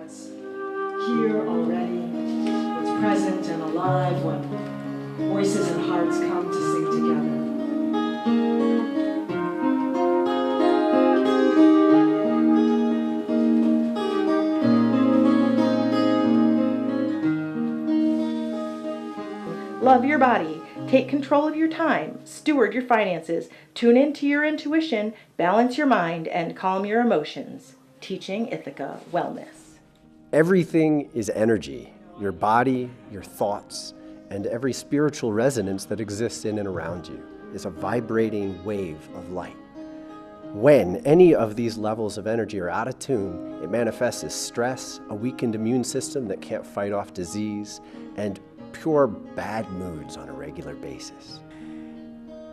what's here already, what's present and alive when voices and hearts come to sing together. Love your body. Take control of your time. Steward your finances. Tune into your intuition. Balance your mind and calm your emotions. Teaching Ithaca Wellness. Everything is energy. Your body, your thoughts, and every spiritual resonance that exists in and around you is a vibrating wave of light. When any of these levels of energy are out of tune, it manifests as stress, a weakened immune system that can't fight off disease, and pure bad moods on a regular basis.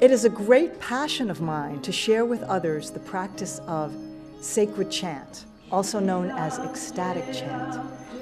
It is a great passion of mine to share with others the practice of sacred chant, also known as ecstatic chant,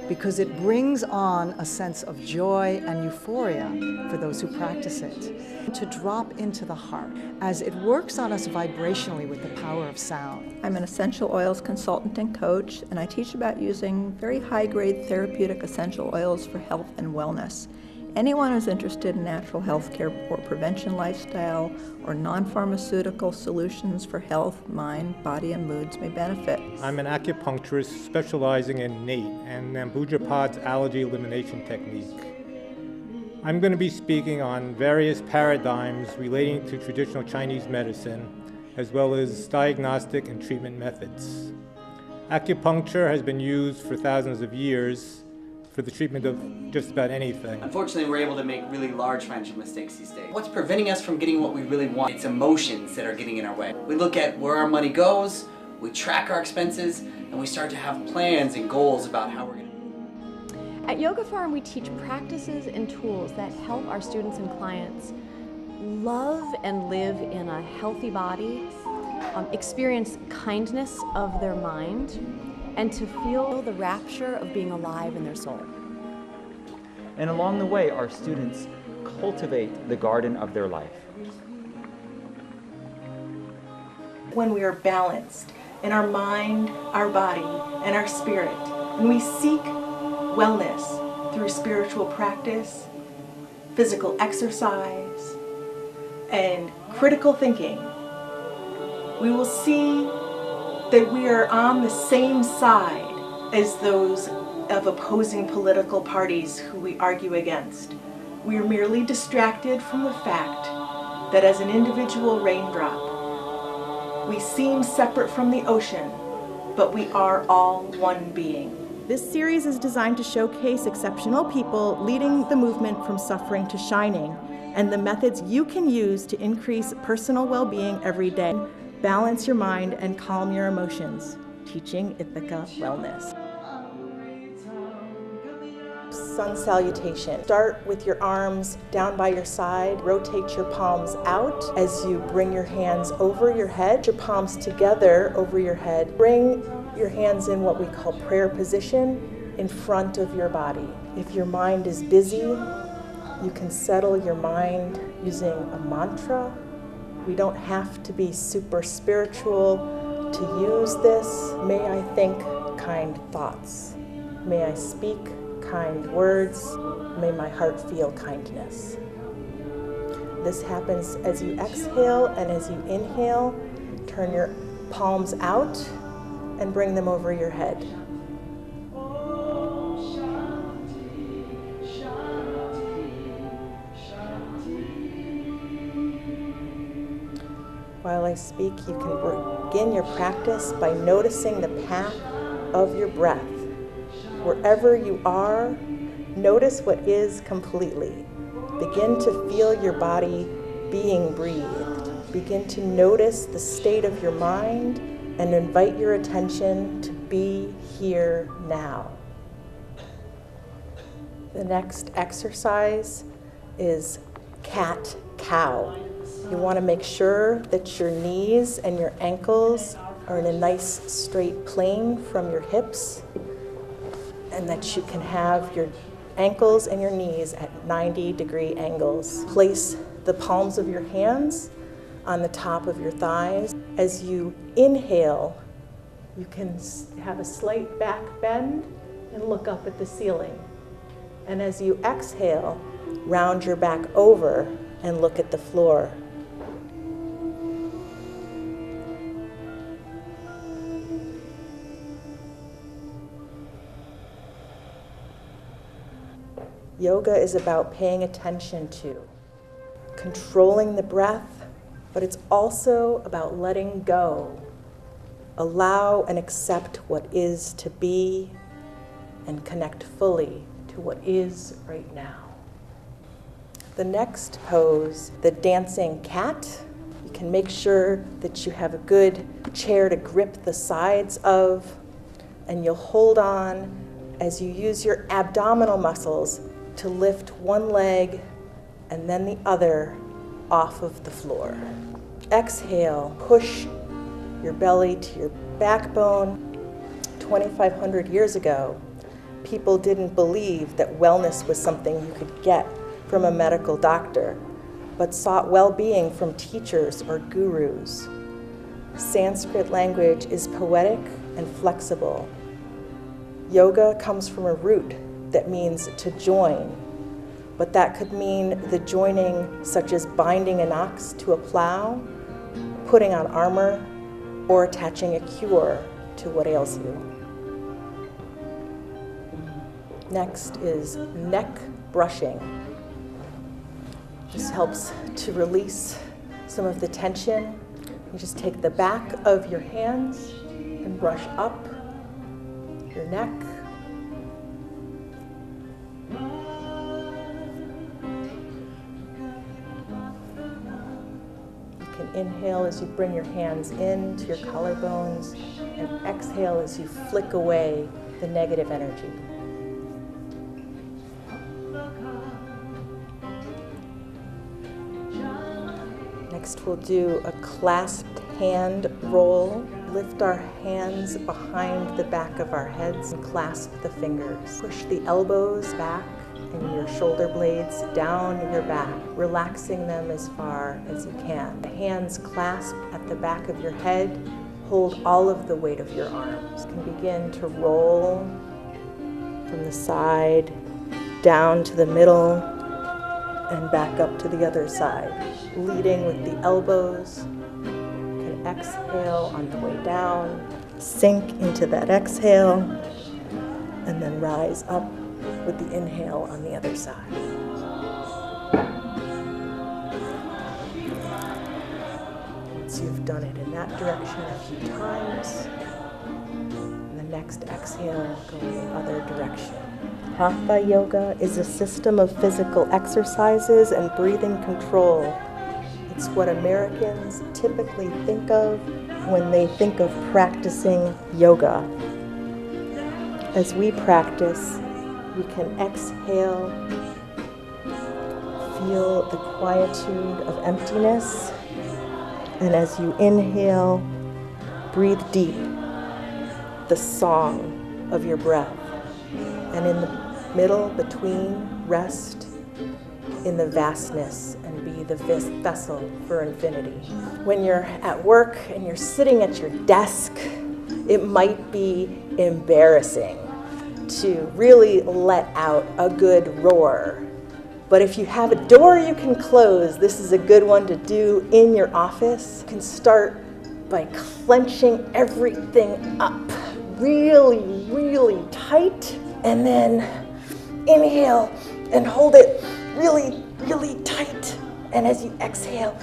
because it brings on a sense of joy and euphoria for those who practice it, to drop into the heart, as it works on us vibrationally with the power of sound. I'm an essential oils consultant and coach, and I teach about using very high-grade therapeutic essential oils for health and wellness. Anyone who's interested in natural health care or prevention lifestyle or non-pharmaceutical solutions for health, mind, body, and moods may benefit. I'm an acupuncturist specializing in NATE and Nambujapad's allergy elimination technique. I'm going to be speaking on various paradigms relating to traditional Chinese medicine, as well as diagnostic and treatment methods. Acupuncture has been used for thousands of years for the treatment of just about anything. Unfortunately, we're able to make really large financial mistakes these days. What's preventing us from getting what we really want? It's emotions that are getting in our way. We look at where our money goes, we track our expenses, and we start to have plans and goals about how we're going to. At Yoga Farm, we teach practices and tools that help our students and clients love and live in a healthy body, experience kindness of their mind, and to feel the rapture of being alive in their soul. And along the way, our students cultivate the garden of their life. When we are balanced in our mind, our body, and our spirit, and we seek wellness through spiritual practice, physical exercise, and critical thinking, we will see that we are on the same side as those of opposing political parties who we argue against. We are merely distracted from the fact that as an individual raindrop, we seem separate from the ocean, but we are all one being. This series is designed to showcase exceptional people leading the movement from suffering to shining, and the methods you can use to increase personal well-being every day. Balance your mind and calm your emotions. Teaching Ithaca Wellness. Sun salutation. Start with your arms down by your side. Rotate your palms out as you bring your hands over your head. Your palms together over your head. Bring your hands in what we call prayer position in front of your body. If your mind is busy, you can settle your mind using a mantra. We don't have to be super spiritual to use this. May I think kind thoughts. May I speak kind words. May my heart feel kindness. This happens as you exhale, and as you inhale, turn your palms out and bring them over your head. While I speak, you can begin your practice by noticing the path of your breath. Wherever you are, notice what is completely. Begin to feel your body being breathed. Begin to notice the state of your mind and invite your attention to be here now. The next exercise is cat-cow. You want to make sure that your knees and your ankles are in a nice straight plane from your hips, and that you can have your ankles and your knees at 90-degree angles. Place the palms of your hands on the top of your thighs. As you inhale, you can have a slight back bend and look up at the ceiling. And as you exhale, round your back over and look at the floor. Yoga is about paying attention to, controlling the breath, but it's also about letting go. Allow and accept what is to be and connect fully to what is right now. The next pose, the dancing cat, you can make sure that you have a good chair to grip the sides of, and you'll hold on as you use your abdominal muscles to lift one leg and then the other off of the floor. Exhale, push your belly to your backbone. 2,500 years ago, people didn't believe that wellness was something you could get from a medical doctor, but sought well-being from teachers or gurus. Sanskrit language is poetic and flexible. Yoga comes from a root that means to join, but that could mean the joining such as binding an ox to a plow, putting on armor, or attaching a cure to what ails you. Next is neck brushing. This helps to release some of the tension. You just take the back of your hands and brush up your neck. Inhale as you bring your hands into your collarbones, and exhale as you flick away the negative energy. Next, we'll do a clasped hand roll. Lift our hands behind the back of our heads and clasp the fingers. Push the elbows back and your shoulder blades down your back, relaxing them as far as you can. The hands clasp at the back of your head. Hold all of the weight of your arms. You can begin to roll from the side down to the middle and back up to the other side, leading with the elbows. You can exhale on the way down, sink into that exhale, and then rise up with the inhale on the other side. Once you've done it in that direction a few times, and the next exhale, go in the other direction. Hatha yoga is a system of physical exercises and breathing control. It's what Americans typically think of when they think of practicing yoga. As we practice, we can exhale, feel the quietude of emptiness, and as you inhale, breathe deep the song of your breath. And in the middle, between, rest in the vastness and be the vessel for infinity. When you're at work and you're sitting at your desk, it might be embarrassing to really let out a good roar. But if you have a door you can close, this is a good one to do in your office. You can start by clenching everything up really, really tight, and then inhale and hold it really, really tight. And as you exhale,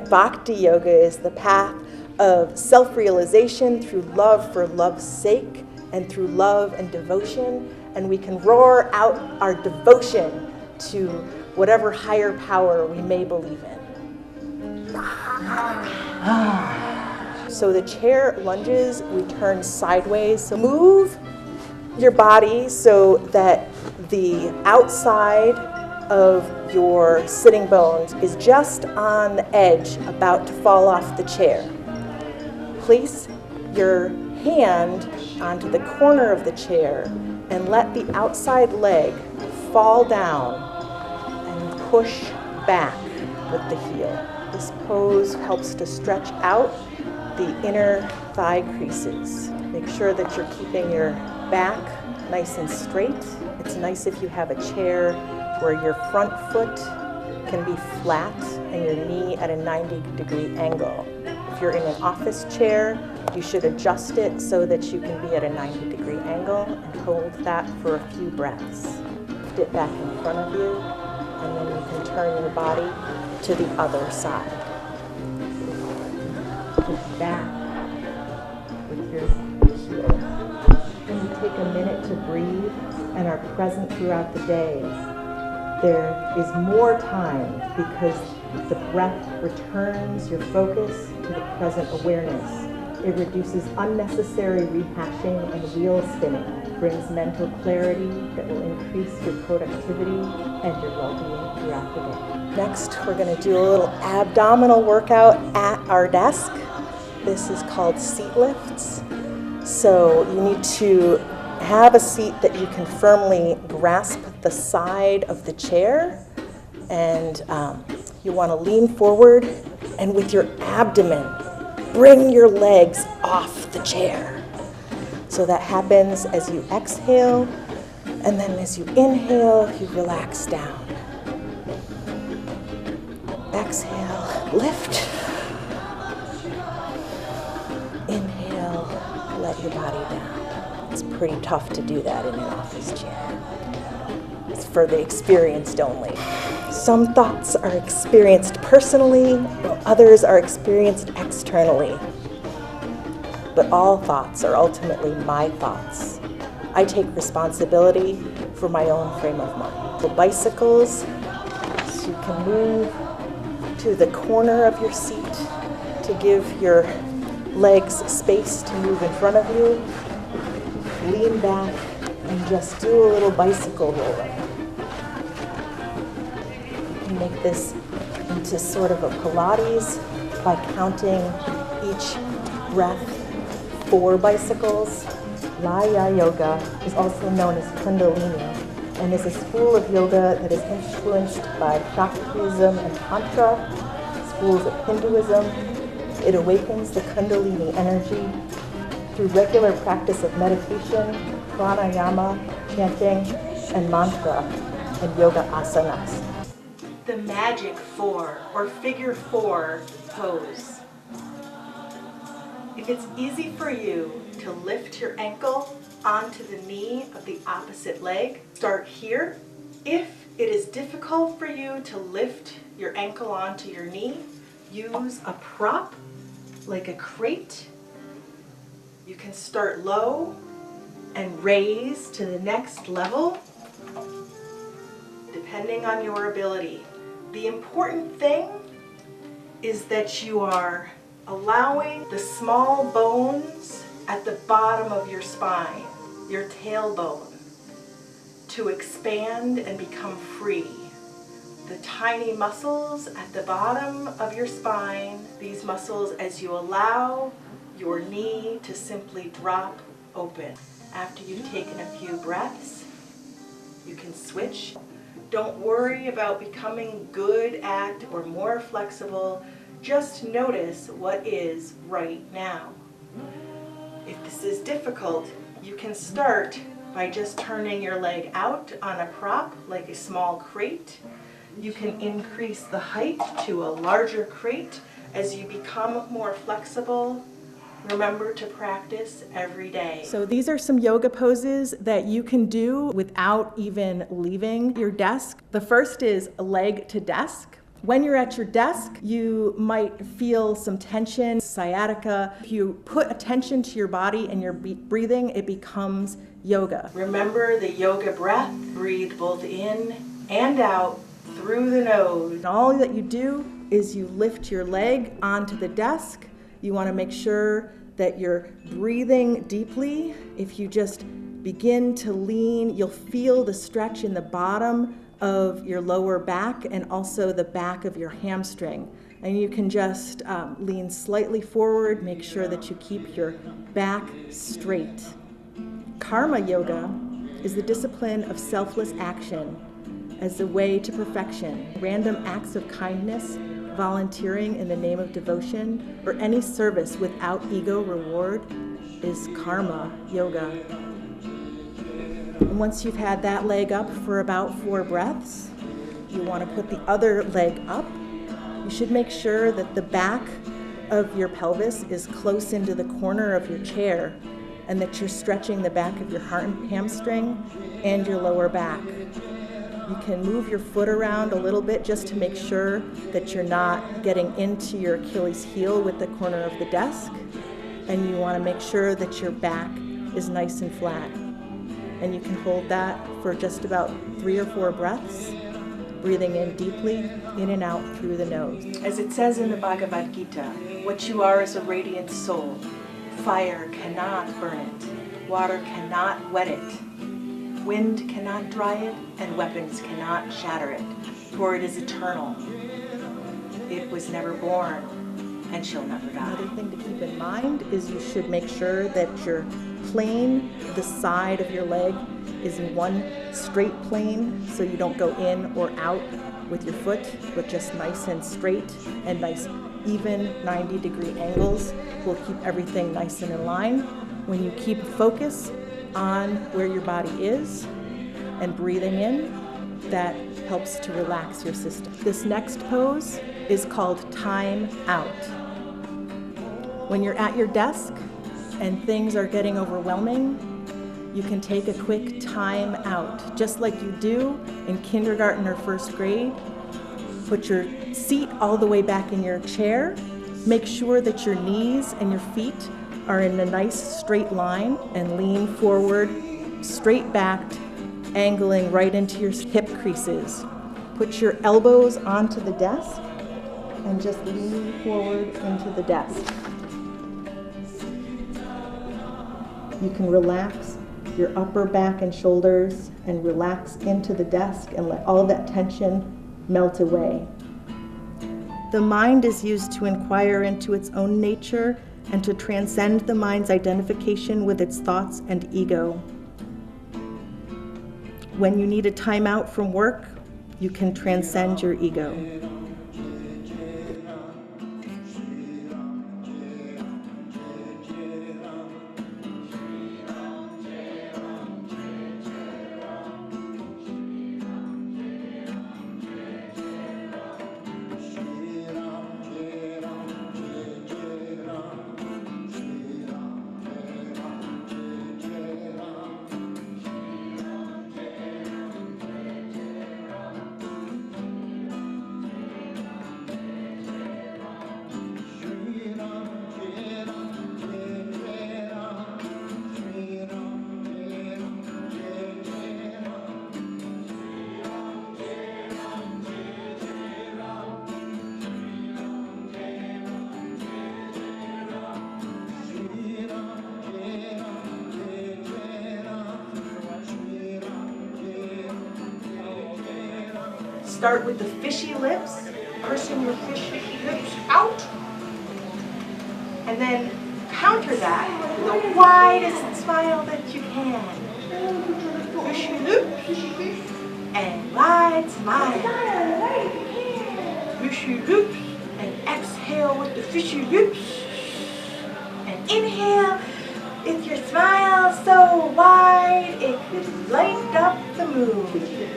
Bhakti yoga is the path of self-realization through love for love's sake and through love and devotion. And we can roar out our devotion to whatever higher power we may believe in. So the chair lunges, we turn sideways. So move your body so that the outside of your sitting bones is just on the edge, about to fall off the chair. Place your hand onto the corner of the chair and let the outside leg fall down and push back with the heel. This pose helps to stretch out the inner thigh creases. Make sure that you're keeping your back nice and straight. It's nice if you have a chair where your front foot can be flat and your knee at a 90-degree angle. If you're in an office chair, you should adjust it so that you can be at a 90-degree angle and hold that for a few breaths. Lift it back in front of you, and then you can turn your body to the other side. Push back with your heel. Then you take a minute to breathe and are present throughout the day. There is more time because the breath returns your focus to the present awareness. It reduces unnecessary rehashing and wheel spinning, brings mental clarity that will increase your productivity and your well-being throughout the day. Next, we're going to do a little abdominal workout at our desk. This is called seat lifts. So you need to have a seat that you can firmly grasp the side of the chair, and you want to lean forward, and with your abdomen, bring your legs off the chair. So that happens as you exhale, and then as you inhale, you relax down. Exhale, lift. Inhale, let your body down. It's pretty tough to do that in an office chair. It's for the experienced only. Some thoughts are experienced personally, while others are experienced externally. But all thoughts are ultimately my thoughts. I take responsibility for my own frame of mind. The bicycles, so you can move to the corner of your seat to give your legs space to move in front of you. Lean back and just do a little bicycle rolling. You can make this into sort of a Pilates by counting each breath 4 bicycles. Laya Yoga is also known as Kundalini and is a school of yoga that is influenced by Shaktism and Tantra, schools of Hinduism. It awakens the Kundalini energy through regular practice of meditation, pranayama, chanting, and mantra, and yoga asanas. The magic 4 or figure 4 pose. If it's easy for you to lift your ankle onto the knee of the opposite leg, start here. If it is difficult for you to lift your ankle onto your knee, use a prop like a crate. You can start low and raise to the next level, depending on your ability. The important thing is that you are allowing the small bones at the bottom of your spine, your tailbone, to expand and become free. The tiny muscles at the bottom of your spine, these muscles, as you allow your knee to simply drop open. After you've taken a few breaths, you can switch. Don't worry about becoming good at or more flexible. Just notice what is right now. If this is difficult, you can start by just turning your leg out on a prop like a small crate. You can increase the height to a larger crate as you become more flexible. Remember to practice every day. So these are some yoga poses that you can do without even leaving your desk. The first is leg to desk. When you're at your desk, you might feel some tension, sciatica. If you put attention to your body and your breathing, it becomes yoga. Remember the yoga breath. Breathe both in and out through the nose. And all that you do is you lift your leg onto the desk. You want to make sure that you're breathing deeply. If you just begin to lean, you'll feel the stretch in the bottom of your lower back and also the back of your hamstring. And you can just lean slightly forward, make sure that you keep your back straight. Karma yoga is the discipline of selfless action as the way to perfection. Random acts of kindness volunteering in the name of devotion, or any service without ego reward is karma yoga. And once you've had that leg up for about 4 breaths, you want to put the other leg up. You should make sure that the back of your pelvis is close into the corner of your chair and that you're stretching the back of your hamstring and your lower back. You can move your foot around a little bit just to make sure that you're not getting into your Achilles heel with the corner of the desk. And you want to make sure that your back is nice and flat. And you can hold that for just about 3 or 4 breaths, breathing in deeply, in and out through the nose. As it says in the Bhagavad Gita, what you are is a radiant soul. Fire cannot burn it. Water cannot wet it. Wind cannot dry it, and weapons cannot shatter it, for it is eternal. It was never born, and shall never die. Another thing to keep in mind is you should make sure that your plane, the side of your leg, is in one straight plane, so you don't go in or out with your foot, but just nice and straight and nice even 90-degree angles will keep everything nice and in line. When you keep focus on where your body is and breathing in, that helps to relax your system. This next pose is called time out. When you're at your desk and things are getting overwhelming, you can take a quick time out, just like you do in kindergarten or first grade. Put your seat all the way back in your chair. Make sure that your knees and your feet are in a nice straight line, and lean forward, straight backed, angling right into your hip creases. Put your elbows onto the desk and just lean forward into the desk. You can relax your upper back and shoulders and relax into the desk and let all that tension melt away. The mind is used to inquire into its own nature and to transcend the mind's identification with its thoughts and ego. When you need a time out from work, you can transcend your ego. Start with the fishy lips, pursing your fishy lips out, and then counter that with the widest smile that you can. Fishy lips and wide smile. Fishy lips and exhale with the fishy lips. And inhale with your smile so wide it could light up the moon.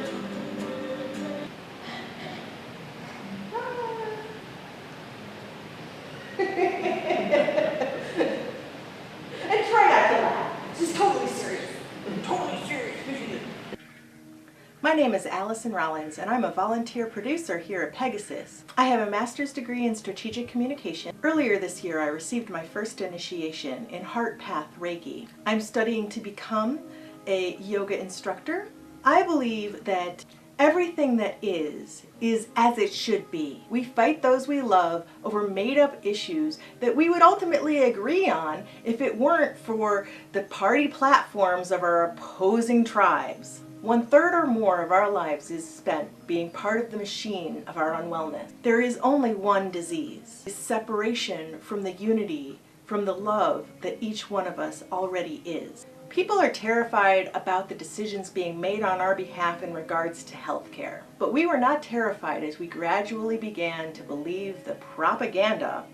My name is Alison Rawlins, and I'm a volunteer producer here at Pegasus. I have a master's degree in strategic communication. Earlier this year, I received my first initiation in Heart Path Reiki. I'm studying to become a yoga instructor. I believe that everything that is as it should be. We fight those we love over made-up issues that we would ultimately agree on if it weren't for the party platforms of our opposing tribes. 1/3 or more of our lives is spent being part of the machine of our unwellness. There is only one disease: separation from the unity, from the love that each one of us already is. People are terrified about the decisions being made on our behalf in regards to healthcare. But we were not terrified as we gradually began to believe the propaganda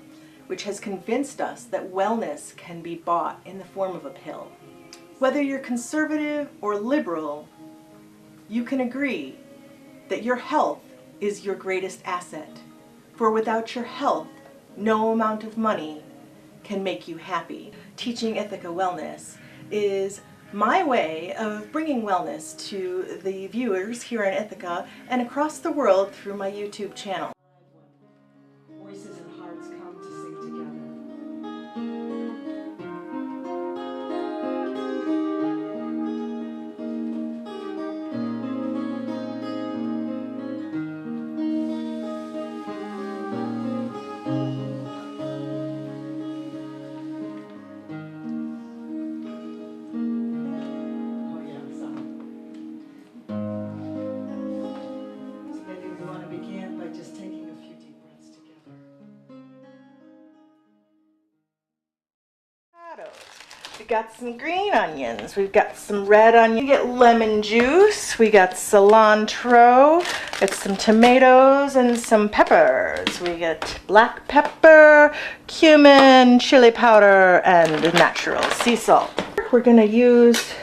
which has convinced us that wellness can be bought in the form of a pill. Whether you're conservative or liberal, you can agree that your health is your greatest asset. For without your health, no amount of money can make you happy. Teaching Ithaca Wellness is my way of bringing wellness to the viewers here in Ithaca and across the world through my YouTube channel. Voices and hearts come to sing together. Oh yeah, so maybe we want to begin by just taking a few deep breaths together. We've got some green onions, we've got some red onions, we get lemon juice, we got cilantro, got some tomatoes and some peppers. We get black pepper, cumin, chili powder, and natural sea salt. We're going to use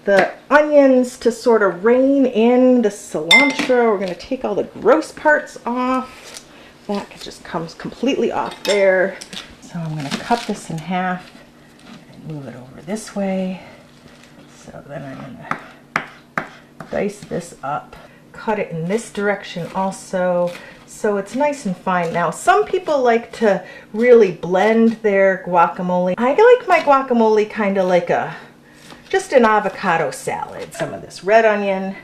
the onions to sort of rein in the cilantro. We're going to take all the gross parts off. That just comes completely off there. So I'm going to cut this in half and move it over this way. So then I'm going to dice this up. Cut it in this direction also, so it's nice and fine. Now, some people like to really blend their guacamole. I like my guacamole kind of like just an avocado salad. Some of this red onion,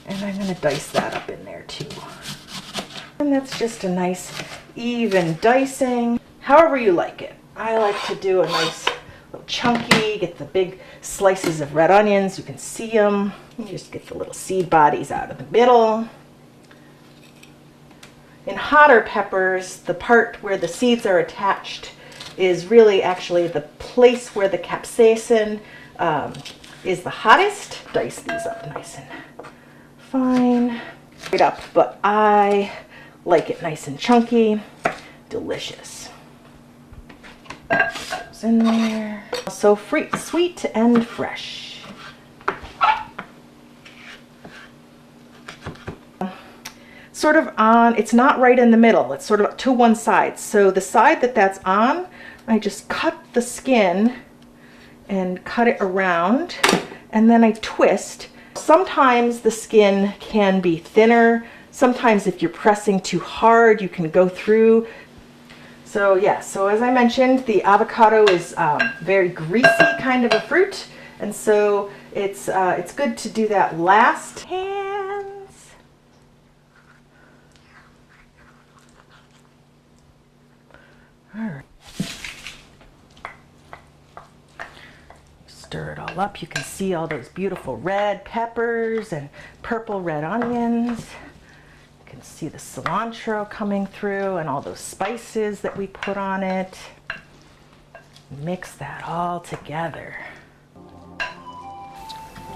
and I'm going to dice that up in there too. And that's just a nice even dicing, however you like it. I like to do a nice little chunky, get the big slices of red onions. You can see them. You just get the little seed bodies out of the middle. In hotter peppers, the part where the seeds are attached is really actually the place where the capsaicin is the hottest. Dice these up nice and fine. Right up, but I like it nice and chunky. Delicious. Goes in there. So sweet and fresh. Sort of on, it's not right in the middle, it's sort of to one side. So the side that's on, I just cut the skin and cut it around, and then I twist. Sometimes the skin can be thinner. Sometimes if you're pressing too hard, you can go through. So yeah, so as I mentioned, the avocado is very greasy kind of a fruit, and so it's good to do that last. All right. Stir it all up. You can see all those beautiful red peppers and purple red onions. You can see the cilantro coming through and all those spices that we put on it. Mix that all together.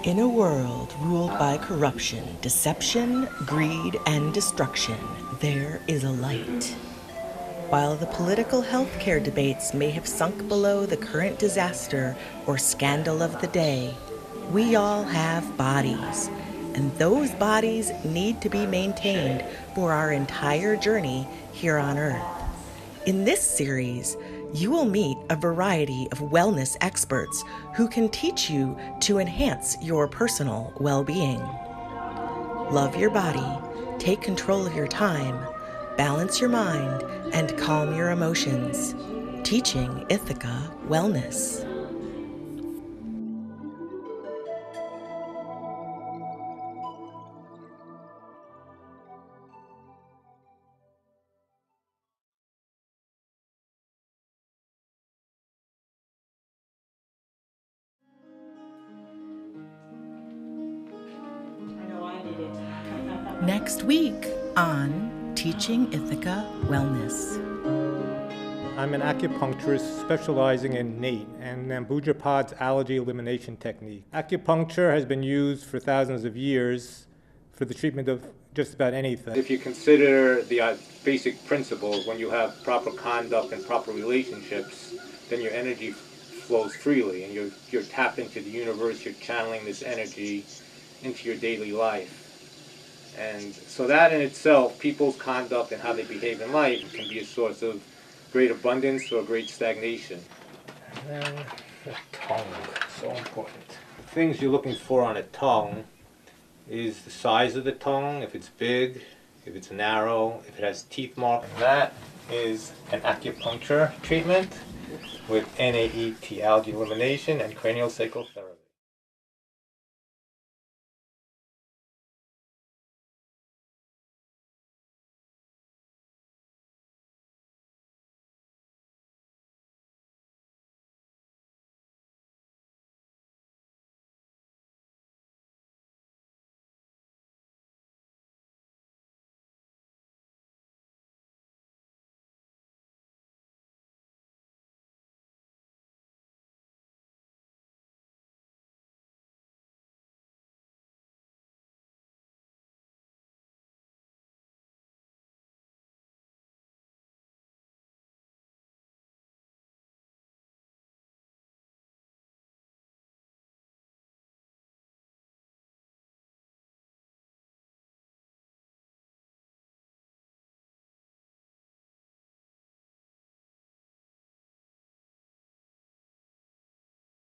In a world ruled by corruption, deception, greed, and destruction, there is a light. While the political healthcare debates may have sunk below the current disaster or scandal of the day, we all have bodies, and those bodies need to be maintained for our entire journey here on Earth. In this series, you will meet a variety of wellness experts who can teach you to enhance your personal well-being. Love your body, take control of your time, balance your mind, and calm your emotions. Teaching Ithaca Wellness. I know I need it. Next week on Teaching Ithaca Wellness. I'm an acupuncturist specializing in NATE and Nambuja Pod's allergy elimination technique. Acupuncture has been used for thousands of years for the treatment of just about anything. If you consider the basic principles, when you have proper conduct and proper relationships, then your energy flows freely and you're tapped into the universe, you're channeling this energy into your daily life. And so that in itself, people's conduct and how they behave in life can be a source of great abundance or great stagnation. And then the tongue, so important. The things you're looking for on a tongue is the size of the tongue, if it's big, if it's narrow, if it has teeth marks. That is an acupuncture treatment with NAET, algae elimination, and craniosacral therapy.